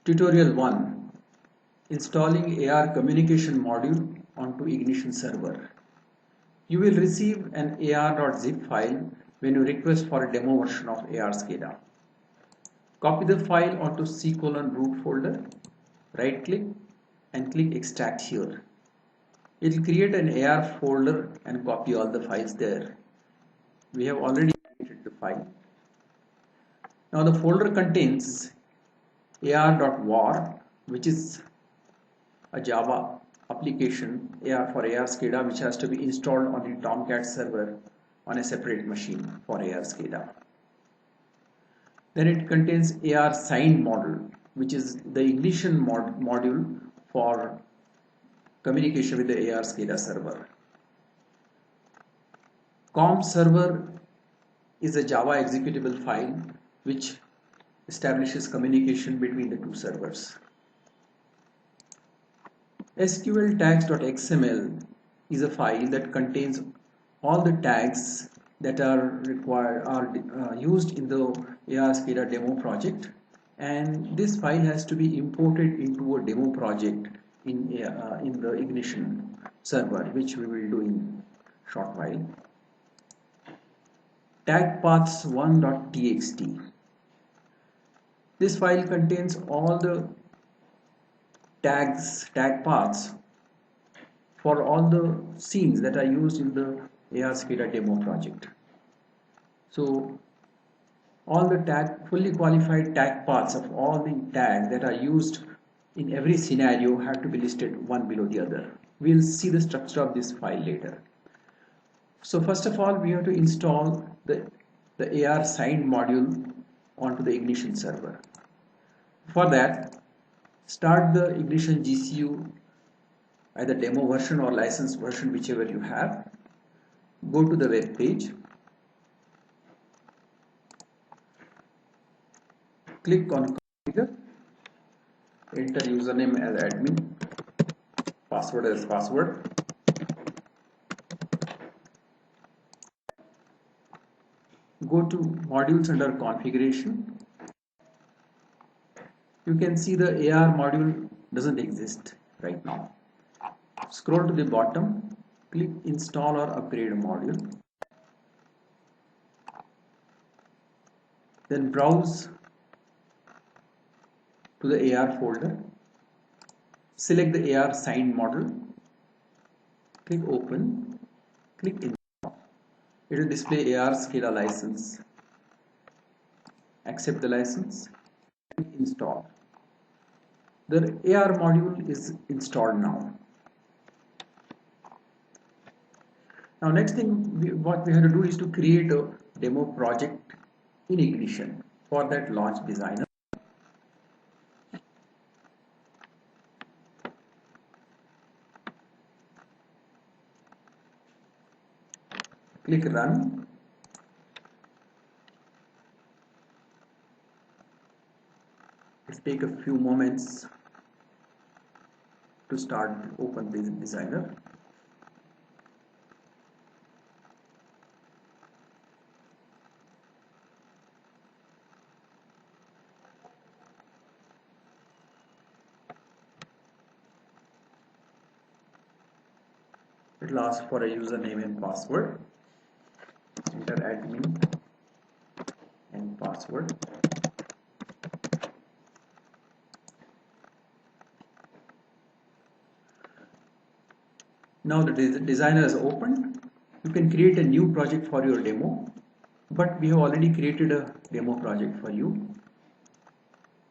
Tutorial 1. Installing AR communication module onto Ignition server. You will receive an ar.zip file when you request for a demo version of ARSCADA. Copy the file onto C:root folder, right click and click extract here. It will create an AR folder and copy all the files there. We have already created the file. Now the folder contains ar.war, which is a Java application for ARSCADA, which has to be installed on the Tomcat server on a separate machine for ARSCADA. Then it contains AR signed model, which is the Ignition module for communication with the ARSCADA server. Com server is a Java executable file which establishes communication between the two servers. SQL tags.xml is a file that contains all the tags that are used in the ARSCADA demo project, and this file has to be imported into a demo project in the Ignition server, which we will do in a short while. Tagpaths1.txt. This file contains all the tag paths for all the scenes that are used in the ARSCADA demo project. So all the fully qualified tag paths of all the tags that are used in every scenario have to be listed one below the other. We'll see the structure of this file later. So first of all, we have to install the AR signed module onto the Ignition server. For that, start the Ignition GCU, either demo version or licensed version, whichever you have. Go to the web page. Click on configure. Enter username as admin, password as password. Go to modules under configuration. You can see the AR module doesn't exist right now. Scroll to the bottom, click install or upgrade module. Then browse to the AR folder. Select the AR signed model. Click open. Click install. It will display ARSCADA license. Accept the license. Click install. The AR module is installed now. Now next thing what we have to do is to create a demo project in Ignition. For that, launch Designer. Click Run. It'll take a few moments to start open this Designer. It will ask for a username and password. Enter admin and password. Now the Designer is opened. You can create a new project for your demo, but we have already created a demo project for you.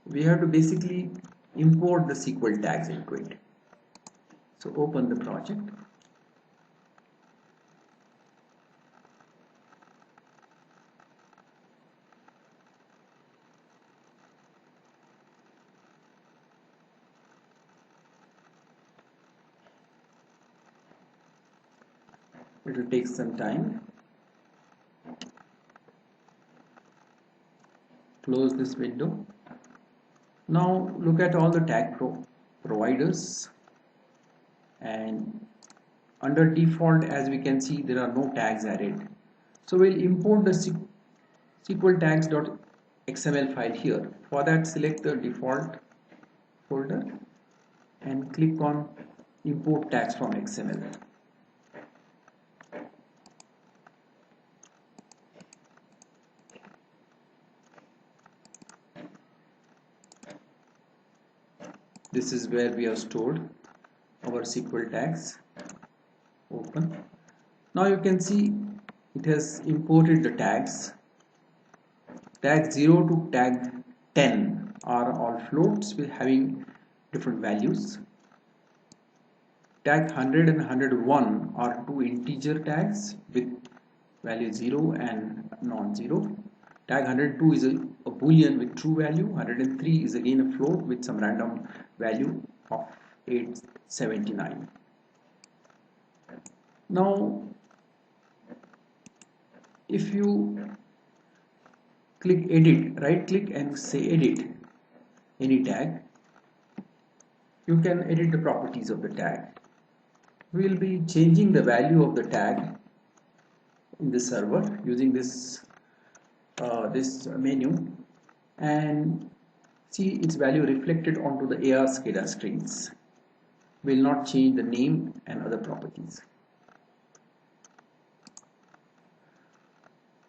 We have to basically import the SQL tags into it. So open the project. It will take some time. Close this window. Now look at all the tag providers, and under default, as we can see, there are no tags added. So we'll import the SQL tags.xml file here. For that, select the default folder and click on import tags from XML. This is where we have stored our SQL tags. Open. Now you can see it has imported the tags. Tag 0 to tag 10 are all floats with having different values. Tag 100 and 101 are two integer tags with value 0 and non-zero. Tag 102 is a boolean with true value. 103 is again a float with some random value of 879. Now if you click edit, right click and say edit any tag, you can edit the properties of the tag. We will be changing the value of the tag in the server using this menu, and see its value reflected onto the ARSCADA screens. We will not change the name and other properties.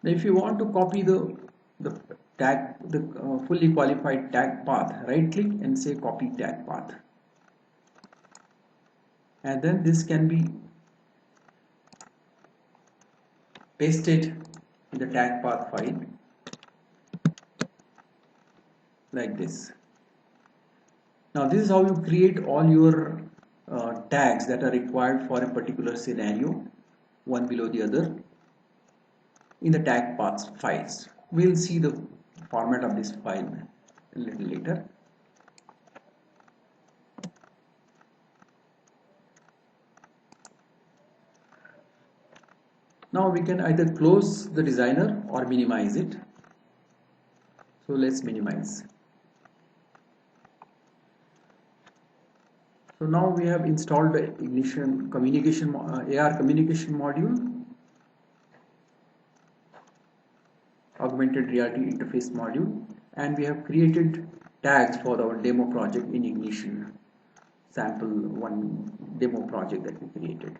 Now if you want to copy the tag, the fully qualified tag path, right click and say copy tag path, and then this can be pasted in the tag path file like this. Now this is how you create all your tags that are required for a particular scenario, one below the other, in the tag paths files. We'll see the format of this file a little later. Now we can either close the designer or minimize it. So let's minimize. So now we have installed the ignition communication AR communication module, augmented reality interface module, and we have created tags for our demo project in ignition sample one demo project that we created.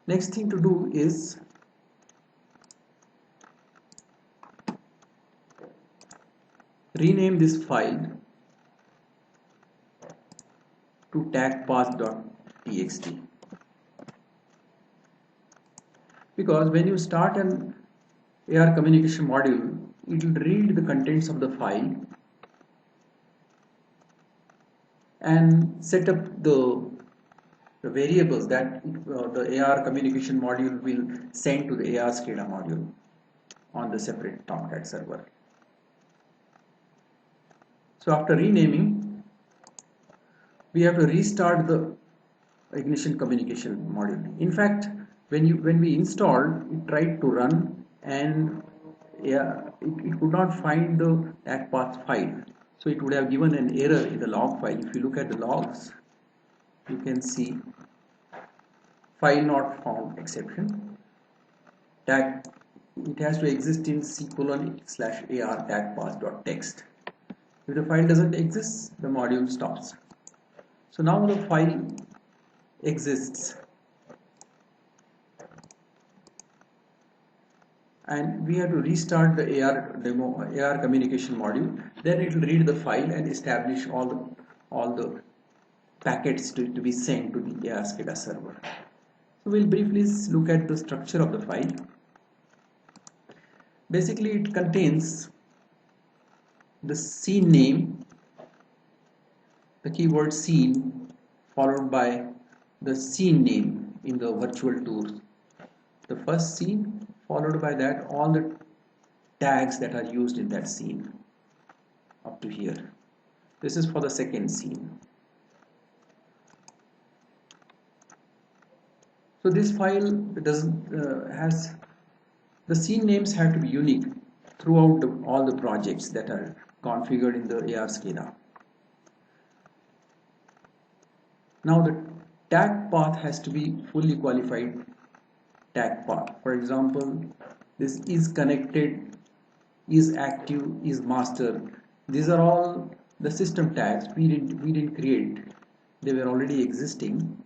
Next thing to do is rename this file to tagpath.txt, because when you start an AR communication module, it will read the contents of the file and set up the variables that the AR communication module will send to the ARSCADA module on the separate Tomcat server. So after renaming, we have to restart the ignition communication module. In fact, when we installed, it tried to run and it could not find the tag path file. So it would have given an error in the log file. If you look at the logs, you can see file not found exception. Tag, it has to exist in C:\ar tagpath.txt. If the file doesn't exist, the module stops. So now the file exists, and we have to restart the AR communication module. Then it will read the file and establish all the packets to be sent to the ARSCADA server. So we'll briefly look at the structure of the file. Basically, it contains the scene name, the keyword scene, followed by the scene name in the virtual tour. The first scene, followed by that all the tags that are used in that scene up to here. This is for the second scene. So this file has the scene names have to be unique throughout all the projects that are configured in the ARSCADA. Now the tag path has to be fully qualified tag path. For example, this is connected, is active, is master. These are all the system tags we didn't create, they were already existing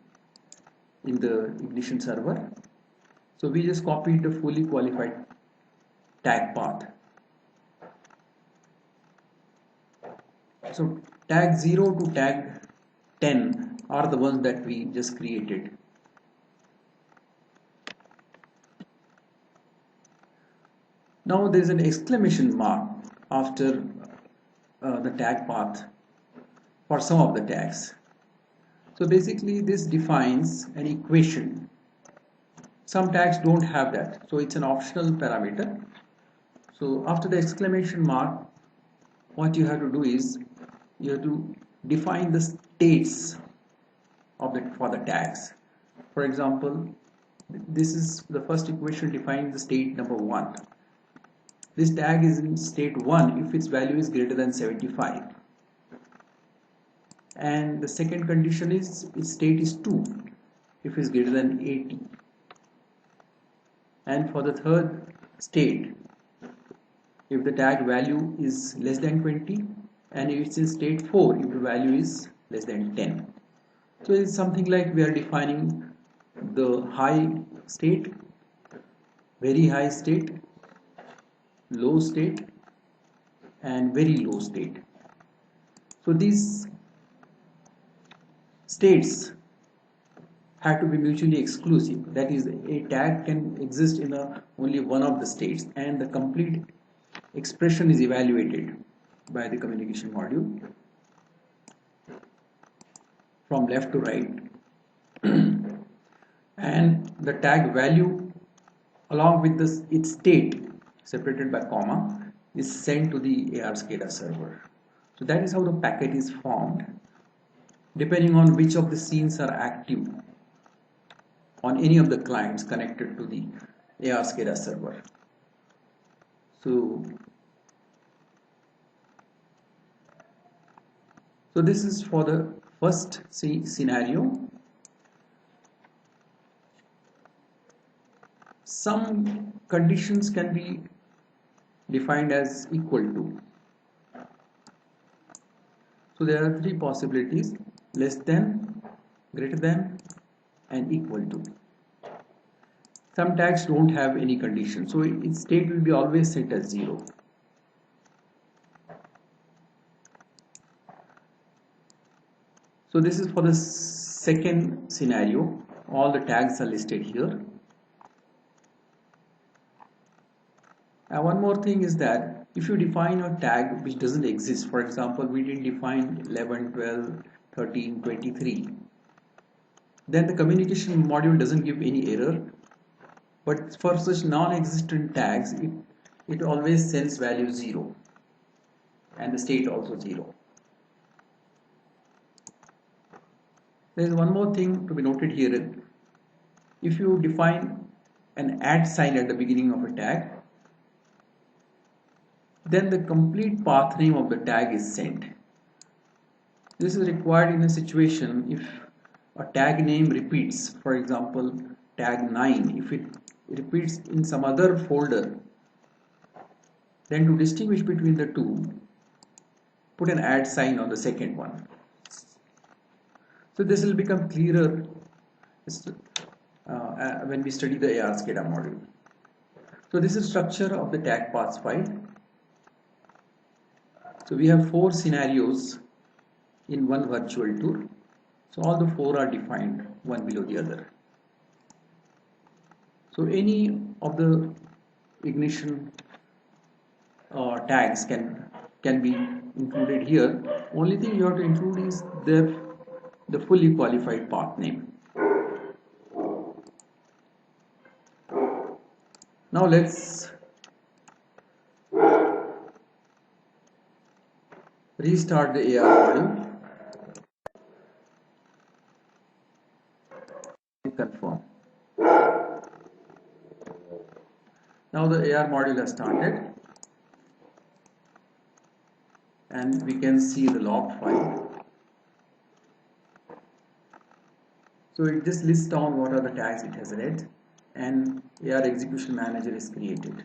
in the ignition server. So we just copied the fully qualified tag path. So tag 0 to tag 10 are the ones that we just created. Now there is an exclamation mark after the tag path for some of the tags. So basically this defines an equation. Some tags don't have that, so it's an optional parameter. So after the exclamation mark, what you have to do is you have to define the states of for the tags. For example, this is the first equation defines the state number 1. This tag is in state 1 if its value is greater than 75. And the second condition is its state is 2 if it's greater than 80. And for the third state, if the tag value is less than 20, and if it's in state 4 if the value is less than 10. So it's something like we are defining the high state, very high state, low state, and very low state. So these states have to be mutually exclusive. That is, a tag can exist in only one of the states, and the complete expression is evaluated by the communication module from left to right. And the tag value along with its state separated by comma is sent to the ARSCADA server. So that is how the packet is formed, depending on which of the scenes are active on any of the clients connected to the ARSCADA server. So this is for the first scenario. Some conditions can be defined as equal to. So there are three possibilities: less than, greater than, and equal to. Some tags don't have any condition, so its state will be always set as 0. So this is for the second scenario. All the tags are listed here. And one more thing is that if you define a tag which doesn't exist, for example, we didn't define 11, 12, 13, 23, then the communication module doesn't give any error. But for such non-existent tags, it always sends value 0 and the state also 0. There is one more thing to be noted here. If you define an @ sign at the beginning of a tag, then the complete path name of the tag is sent. This is required in a situation if a tag name repeats. For example, tag 9, if it repeats in some other folder, then to distinguish between the two, put an @ sign on the second one. So this will become clearer when we study the ARSCADA module. So this is structure of the tag paths file. So we have 4 scenarios in one virtual tour. So all the 4 are defined one below the other. So any of the ignition tags can be included here. Only thing you have to include is the fully qualified path name. Now let's restart the AR module and confirm. Now the AR module has started and we can see the log file. So it just lists down what are the tags it has read, and AR execution manager is created.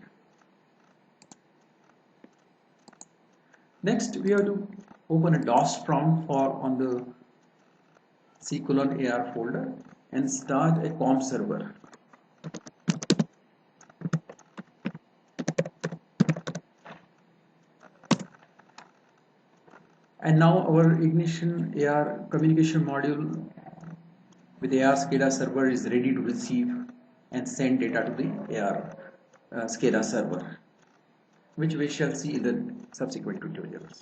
Next we have to open a DOS prompt for on the C:\AR folder and start a COM server. And now our Ignition AR communication module with ARSCADA server is ready to receive and send data to the AR SCADA server, which we shall see in the subsequent tutorials.